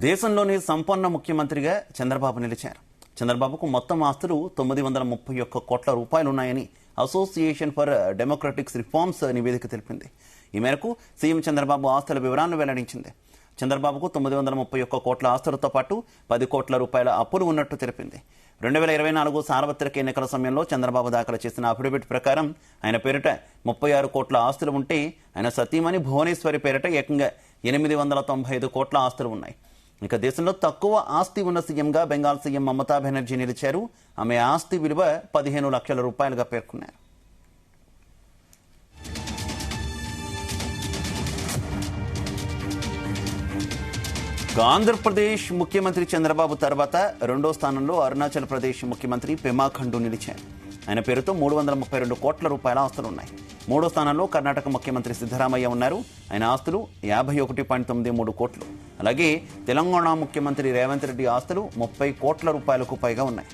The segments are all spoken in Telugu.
దేశంలోని సంపన్న ముఖ్యమంత్రిగా చంద్రబాబు నిలిచారు. చంద్రబాబుకు మొత్తం ఆస్తులు 931 కోట్ల రూపాయలున్నాయని అసోసియేషన్ ఫర్ డెమోక్రటిక్ రిఫార్మ్స్ నివేదిక తెలిపింది. ఈ మేరకు సీఎం చంద్రబాబు ఆస్తుల వివరాలను వెల్లడించింది. చంద్రబాబుకు 931 కోట్ల ఆస్తులతో పాటు 10 కోట్ల రూపాయల అప్పులు ఉన్నట్టు తెలిపింది. 2024 సార్వత్రిక ఎన్నికల సమయంలో చంద్రబాబు దాఖలు చేసిన అఫిడవిట్ ప్రకారం ఆయన పేరిట 36 కోట్ల ఆస్తులు ఉంటే ఆయన సతీమణి భువనేశ్వరి పేరిట ఏకంగా 895 కోట్ల ఆస్తులు ఉన్నాయి. ఇక దేశంలో తక్కువ ఆస్తి ఉన్న సీఎంగా బెంగాల్ సీఎం మమతా బెనర్జీ నిలిచారు. ఆమె ఆస్తి విలువ 15 లక్షల రూపాయలుగా పేర్కొన్నారు. ఆంధ్రప్రదేశ్ ముఖ్యమంత్రి చంద్రబాబు తర్వాత రెండో స్థానంలో అరుణాచల్ ప్రదేశ్ ముఖ్యమంత్రి పెమా ఖండు నిలిచారు. ఆయన పేరుతో 332 కోట్ల రూపాయల ఆస్తులున్నాయి. మూడో స్థానంలో కర్ణాటక ముఖ్యమంత్రి సిద్ధరామయ్య ఉన్నారు. ఆయన ఆస్తులు 51.93 కోట్లు. అలాగే తెలంగాణ ముఖ్యమంత్రి రేవంత్ రెడ్డి ఆస్తులు 30 కోట్ల రూపాయలకు పైగా ఉన్నాయి.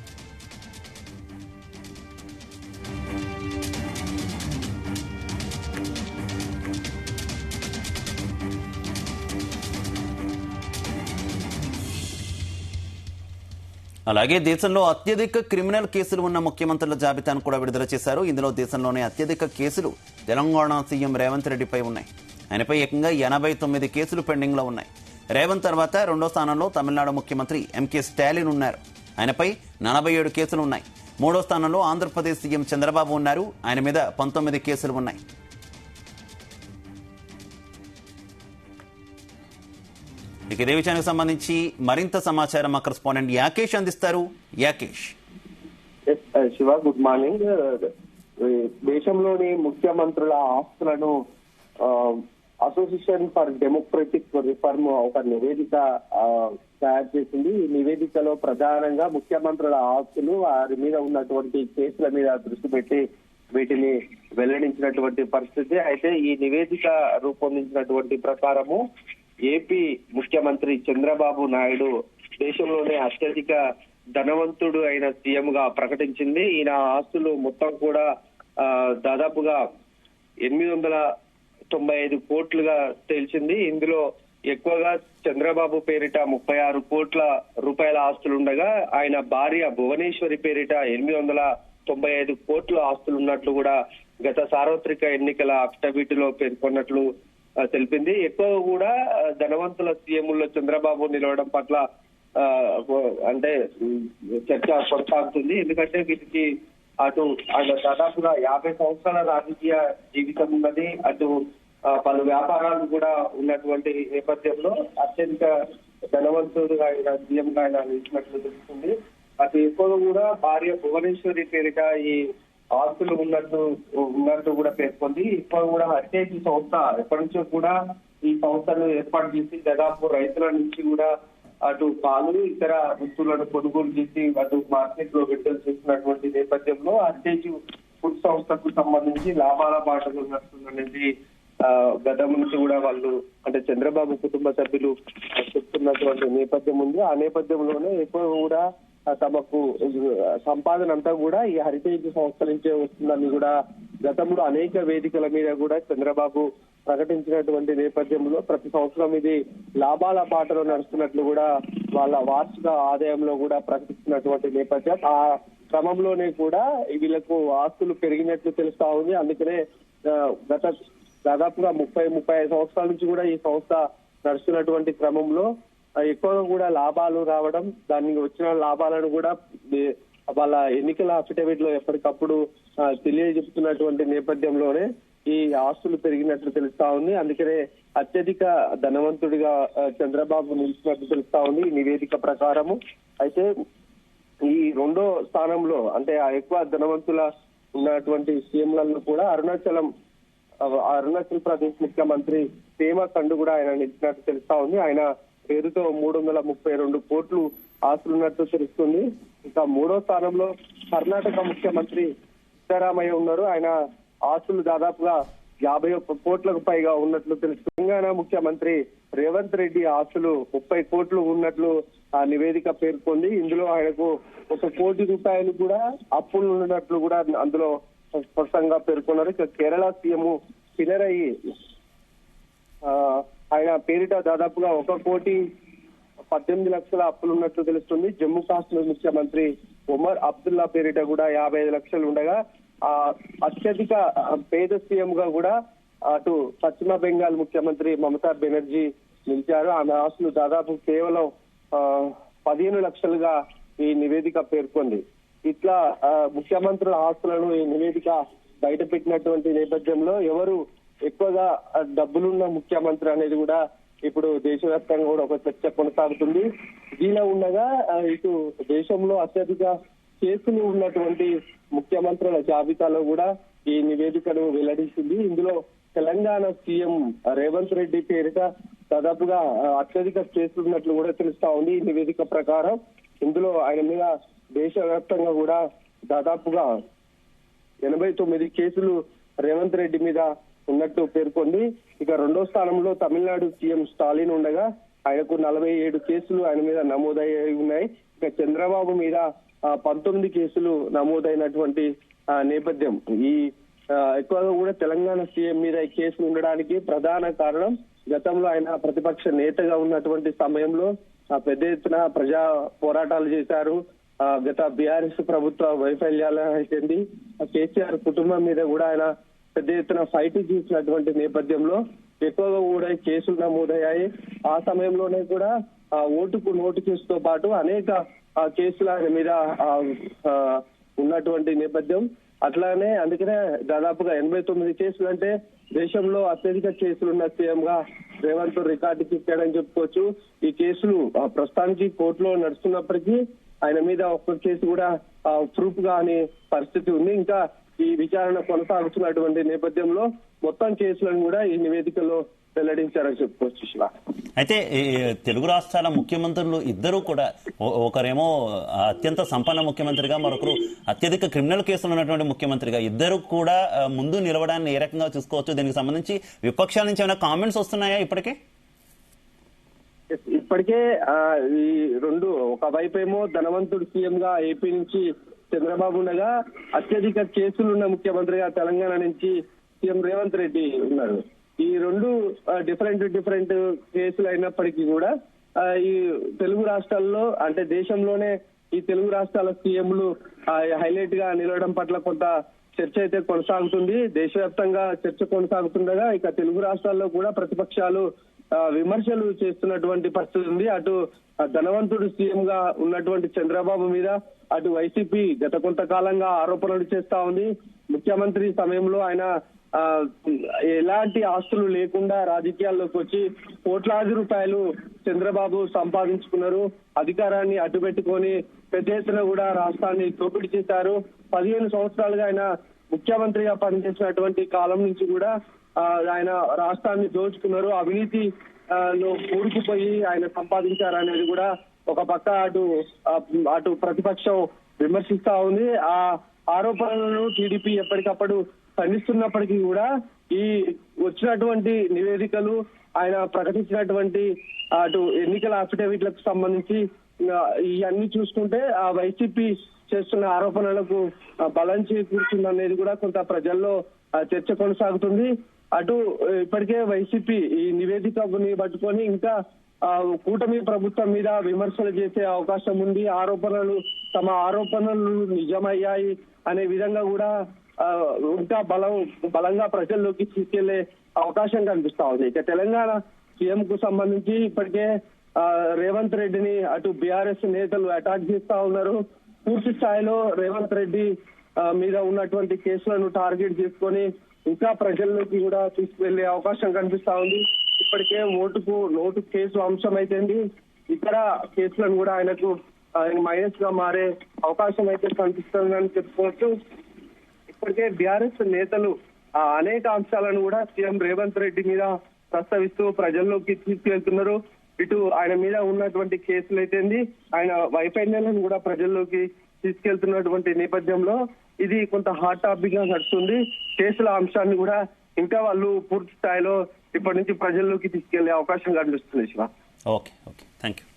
అలాగే దేశంలో అత్యధిక క్రిమినల్ కేసులు ఉన్న ముఖ్యమంత్రుల జాబితాను కూడా విడుదల చేశారు. ఇందులో దేశంలోనే అత్యధిక కేసులు తెలంగాణ సీఎం రేవంత్ రెడ్డిపై ఉన్నాయి. ఆయనపై ఏకంగా 89 కేసులు పెండింగ్ లో ఉన్నాయి. రేవంత్ తర్వాత రెండో స్థానంలో తమిళనాడు ముఖ్యమంత్రి ఎంకే స్టాలిన్ ఉన్నారు. ఆయనపై 47 కేసులు ఉన్నాయి. మూడో స్థానంలో ఆంధ్రప్రదేశ్ సీఎం చంద్రబాబు ఉన్నారు. ఆయన మీద 19 కేసులు ఉన్నాయి. ఇక ఇదే విషయానికి సంబంధించి మరింత సమాచారం మా కరెస్పాండెంట్ యాకేష్ అందిస్తారు. యాకేష్. Shiva, good morning. దేశంలోని ముఖ్యమంత్రుల ఆస్తులను అసోసియేషన్ ఫర్ డెమోక్రటిక్ రిఫార్మ్ ఒక నివేదిక తయారు చేసింది. ఈ నివేదికలో ప్రధానంగా ముఖ్యమంత్రుల ఆస్తులు, వారి మీద ఉన్నటువంటి కేసుల మీద దృష్టి పెట్టి వీటిని వెల్లడించినటువంటి పరిస్థితి. అయితే ఈ నివేదిక రూపొందించినటువంటి ప్రకారము ఏపీ ముఖ్యమంత్రి చంద్రబాబు నాయుడు దేశంలోనే అత్యధిక ధనవంతుడు అయిన సీఎం గా ప్రకటించింది. ఈయన ఆస్తులు మొత్తం కూడా దాదాపుగా 895 కోట్లుగా తేల్చింది. ఇందులో ఎక్కువగా చంద్రబాబు పేరిట 36 కోట్ల రూపాయల ఆస్తులు ఉండగా ఆయన భార్య భువనేశ్వరి పేరిట 895 కోట్ల ఆస్తులు ఉన్నట్లు కూడా గత సార్వత్రిక ఎన్నికల అఫిడవిట్ లో పేర్కొన్నట్లు తెలిపింది. ఎక్కువ కూడా ధనవంతుల సీఎంలో చంద్రబాబు నిలవడం పట్ల అంటే చర్చ కొనసాగుతుంది. ఎందుకంటే వీటికి అటు దాదాపుగా 50 సంవత్సరాల రాజకీయ జీవితం ఉన్నది, అటు పలు వ్యాపారాలు కూడా ఉన్నటువంటి నేపథ్యంలో అత్యధిక ధనవంతుడుగా ఆయన సీఎంగా ఆయన నిలిచినట్లు తెలుస్తుంది. అటు ఎక్కువగా కూడా భార్య భువనేశ్వరి పేరిట ఈ ఆస్తులు ఉన్నట్టు కూడా పేర్కొంది. ఇప్పుడు కూడా హెరిటేజ్ సంస్థ ఎప్పటి నుంచో కూడా ఈ సంస్థను ఏర్పాటు చేసి దాదాపు రైతుల నుంచి కూడా అటు పాలు ఇతర వస్తువులను కొనుగోలు చేసి అటు మార్కెట్ లో విడుదల చేస్తున్నటువంటి నేపథ్యంలో హెరిటేజ్ ఫుడ్ సంస్థకు సంబంధించి లాభాల బాటలు నడుస్తుందనేది గతం నుంచి కూడా వాళ్ళు అంటే చంద్రబాబు కుటుంబ సభ్యులు చెప్తున్నటువంటి నేపథ్యం ఉంది. ఆ నేపథ్యంలోనే ఎక్కువ కూడా తమకు సంపాదన అంతా కూడా ఈ హెరిటేజ్ సంస్థ నుంచే వస్తుందని కూడా గతంలో అనేక వేదికల మీద కూడా చంద్రబాబు ప్రకటించినటువంటి నేపథ్యంలో ప్రతి సంవత్సరం ఇది లాభాల బాటలో నడుస్తున్నట్లు కూడా వాళ్ళ వార్షిక ఆదాయంలో కూడా ప్రకటిస్తున్నటువంటి నేపథ్యం. ఆ క్రమంలోనే కూడా వీళ్ళకు ఆస్తులు పెరిగినట్లు తెలుస్తా ఉంది. అందుకనే గత దాదాపుగా 30-35 సంవత్సరాల నుంచి కూడా ఈ సంస్థ నడుస్తున్నటువంటి క్రమంలో ఎక్కువగా కూడా లాభాలు రావడం, దానికి వచ్చిన లాభాలను కూడా వాళ్ళ ఎన్నికల అఫిడవిట్ లో ఎప్పటికప్పుడు తెలియజెప్తున్నటువంటి నేపథ్యంలోనే ఈ ఆస్తులు పెరిగినట్లు తెలుస్తా ఉంది. అందుకనే అత్యధిక ధనవంతుడిగా చంద్రబాబు నిలిచినట్లు తెలుస్తా ఉంది ఈ నివేదిక ప్రకారము. అయితే ఈ రెండో స్థానంలో అంటే ఆ ఎక్కువ ధనవంతుల ఉన్నటువంటి సీఎంలలో కూడా అరుణాచల్ ప్రదేశ్ ముఖ్యమంత్రి పేమా ఖండు కూడా ఆయన నిలిచినట్టు తెలుస్తా ఉంది. ఆయన పేరుతో 332 కోట్లు ఆస్తులున్నట్టు తెలుస్తుంది. ఇక మూడో స్థానంలో కర్ణాటక ముఖ్యమంత్రి సిద్ధరామయ్య ఉన్నారు. ఆయన ఆస్తులు దాదాపుగా 51 కోట్లకు పైగా ఉన్నట్లు తెలుస్తుంది. తెలంగాణ ముఖ్యమంత్రి రేవంత్ రెడ్డి ఆస్తులు 30 కోట్లు ఉన్నట్లు ఆ నివేదిక పేర్కొంది. ఇందులో ఆయనకు 1 కోటి రూపాయలు కూడా అప్పులు ఉన్నట్లు కూడా అందులో స్పష్టంగా పేర్కొన్నారు. ఇక కేరళ సీఎం పినరయి ఆయన పేరిట దాదాపుగా 1 కోటి 18 లక్షల అప్పులు ఉన్నట్లు తెలుస్తుంది. జమ్మూ కాశ్మీర్ ముఖ్యమంత్రి ఒమర్ అబ్దుల్లా పేరిట కూడా 55 లక్షలు ఉండగా అత్యధిక పేద సీఎం గా కూడా అటు పశ్చిమ బెంగాల్ ముఖ్యమంత్రి మమతా బెనర్జీ నిలిచారు. ఆమె ఆస్తులు దాదాపు కేవలం 15 లక్షలుగా ఈ నివేదిక పేర్కొంది. ఇట్లా ముఖ్యమంత్రుల ఆస్తులను ఈ నివేదిక బయట పెట్టినటువంటి నేపథ్యంలో ఎవరు ఎక్కువగా డబ్బులున్న ముఖ్యమంత్రి అనేది కూడా ఇప్పుడు దేశవ్యాప్తంగా కూడా ఒక చర్చ కొనసాగుతుంది. ఇలా ఉండగా ఇటు దేశంలో అత్యధిక కేసులు ఉన్నటువంటి ముఖ్యమంత్రుల జాబితాలో కూడా ఈ నివేదికను వెల్లడించింది. ఇందులో తెలంగాణ సీఎం రేవంత్ రెడ్డి పేరిట దాదాపుగా అత్యధిక కేసులు ఉన్నట్లు కూడా తెలుస్తా ఉంది. ఈ నివేదిక ప్రకారం ఇందులో ఆయన మీద దేశవ్యాప్తంగా కూడా దాదాపుగా 89 కేసులు రేవంత్ రెడ్డి మీద ఉన్నట్టు పేర్కొంది. ఇక రెండో స్థానంలో తమిళనాడు సీఎం స్టాలిన్ ఉండగా ఆయనకు 47 కేసులు ఆయన మీద నమోదయ్యాయి ఉన్నాయి. ఇక చంద్రబాబు మీద 19 కేసులు నమోదైనటువంటి నేపథ్యం. ఈ ఎక్కువగా కూడా తెలంగాణ సీఎం మీద ఈ కేసులు ఉండడానికి ప్రధాన కారణం గతంలో ఆయన ప్రతిపక్ష నేతగా ఉన్నటువంటి సమయంలో పెద్ద ఎత్తున ప్రజా పోరాటాలు చేశారు. గత బీఆర్ఎస్ ప్రభుత్వ వైఫల్యాలు అయితేంది కేసీఆర్ కుటుంబం మీద కూడా ఆయన పెద్ద ఎత్తున ఫైట్ చేసినటువంటి నేపథ్యంలో ఎక్కువగా కూడా కేసులు నమోదయ్యాయి. ఆ సమయంలోనే కూడా ఓటుకు నోటు కేసుతో పాటు అనేక కేసులు ఆయన మీద ఉన్నటువంటి నేపథ్యం. అట్లానే అందుకనే దాదాపుగా 89 కేసులు అంటే దేశంలో అత్యధిక కేసులున్న సీఎం గా రేవంత్ రికార్డు చిక్కాడని చెప్పుకోవచ్చు. ఈ కేసులు ప్రస్తుతానికి కోర్టులో నడుస్తున్నప్పటికీ ఆయన మీద ఒక్క కేసు కూడా ప్రూఫ్ కాని పరిస్థితి ఉంది. ఇంకా ఈ విచారణ కొనసాగుతున్నటువంటి నేపథ్యంలో మొత్తం కేసులను కూడా ఈ నివేదికలో వెల్లడించారని చెప్పుకోవచ్చు. శివ, అయితే తెలుగు రాష్ట్రాల ముఖ్యమంత్రులు ఇద్దరు కూడా ఒకరేమో అత్యంత సంపన్న ముఖ్యమంత్రిగా, మరొకరు అత్యధిక క్రిమినల్ కేసులు ఉన్నటువంటి ముఖ్యమంత్రిగా, ఇద్దరు కూడా ముందు నిలవడాన్ని ఏ రకంగా చూసుకోవచ్చు? దీనికి సంబంధించి విపక్షాల నుంచి ఏమైనా కామెంట్స్ వస్తున్నాయా ఇప్పటికే? ఇప్పటికే ఈ రెండు, ఒకవైపు ఏమో ధనవంతుడు సీఎం గా ఏపీ నుంచి చంద్రబాబు ఉండగా అత్యధిక కేసులున్న ముఖ్యమంత్రిగా తెలంగాణ నుంచి సీఎం రేవంత్ రెడ్డి ఉన్నారు. ఈ రెండు డిఫరెంట్ కేసులు అయినప్పటికీ కూడా ఈ తెలుగు రాష్ట్రాల్లో అంటే దేశంలోనే ఈ తెలుగు రాష్ట్రాల సీఎంలు హైలైట్ గా నిలవడం పట్ల కొంత చర్చ అయితే కొనసాగుతుంది. దేశవ్యాప్తంగా చర్చ కొనసాగుతుండగా ఇక తెలుగు రాష్ట్రాల్లో కూడా ప్రతిపక్షాలు విమర్శలు చేస్తున్నటువంటి పరిస్థితి ఉంది. అటు ధనవంతుడు సీఎం గా ఉన్నటువంటి చంద్రబాబు మీద అటు వైసీపీ గత కొంతకాలంగా ఆరోపణలు చేస్తా ఉంది. ముఖ్యమంత్రి సమయంలో ఆయన ఎలాంటి ఆస్తులు లేకుండా రాజకీయాల్లోకి వచ్చి కోట్లాది రూపాయలు చంద్రబాబు సంపాదించుకున్నారు. అధికారాన్ని అడ్డుపెట్టుకొని పెద్ద ఎత్తున కూడా రాష్ట్రాన్ని దోపిడీ చేశారు. 15 సంవత్సరాలుగా ఆయన ముఖ్యమంత్రిగా పనిచేసినటువంటి కాలం నుంచి కూడా ఆయన రాష్ట్రాన్ని దోచుకున్నారు. అవినీతి లో కూరుకుపోయి ఆయన సంపాదించారనేది కూడా ఒక పక్క అటు ప్రతిపక్షం విమర్శిస్తా ఉంది. ఆ ఆరోపణలను టీడీపీ ఎప్పటికప్పుడు ఖండిస్తున్నప్పటికీ కూడా ఈ వచ్చినటువంటి నివేదికలు, ఆయన ప్రకటించినటువంటి అటు ఎన్నికల అఫిడవిట్లకు సంబంధించి ఇవన్నీ చూసుకుంటే ఆ వైసీపీ చేస్తున్న ఆరోపణలకు బలం చేకూరుతుందనేది కూడా కొంత ప్రజల్లో చర్చ కొనసాగుతుంది. అటు ఇప్పటికే వైసీపీ ఈ నివేదికని పట్టుకొని ఇంకా కూటమి ప్రభుత్వం మీద విమర్శలు చేసే అవకాశం ఉంది. తమ ఆరోపణలు నిజమయ్యాయి అనే విధంగా కూడా ఇంకా బలంగా ప్రజల్లోకి తీసుకెళ్లే అవకాశం కనిపిస్తా ఉంది. ఇక తెలంగాణ సీఎం కు సంబంధించి ఇప్పటికే రేవంత్ రెడ్డిని అటు బీఆర్ఎస్ నేతలు అటాక్ చేస్తా ఉన్నారు. పూర్తి స్థాయిలో రేవంత్ రెడ్డి మీద ఉన్నటువంటి కేసులను టార్గెట్ చేసుకొని ఇంకా ప్రజల్లోకి కూడా తీసుకువెళ్లే అవకాశం కనిపిస్తా ఉంది. ఇప్పటికే ఓటుకు నోటు కేసు అంశం అయితేంది ఇతర కేసులను కూడా ఆయనకు మైనస్ గా మారే అవకాశం అయితే కనిపిస్తుందని చెప్పుకోవచ్చు. ఇప్పటికే బీఆర్ఎస్ నేతలు అనేక అంశాలను కూడా సీఎం రేవంత్ రెడ్డి మీద ప్రస్తావిస్తూ ప్రజల్లోకి తీసుకెళ్తున్నారు. ఇటు ఆయన మీద ఉన్నటువంటి కేసులు అయితేంది ఆయన వైఫల్యాలను కూడా ప్రజల్లోకి తీసుకెళ్తున్నటువంటి నేపథ్యంలో ఇది కొంత హాట్ టాపిక్ గా నడుస్తుంది. కేసుల అంశాన్ని కూడా ఇంకా వాళ్ళు పూర్తి స్థాయిలో ఇప్పటి నుంచి ప్రజల్లోకి తీసుకెళ్లే అవకాశం కనిపిస్తుంది. Shiva, okay, thank you.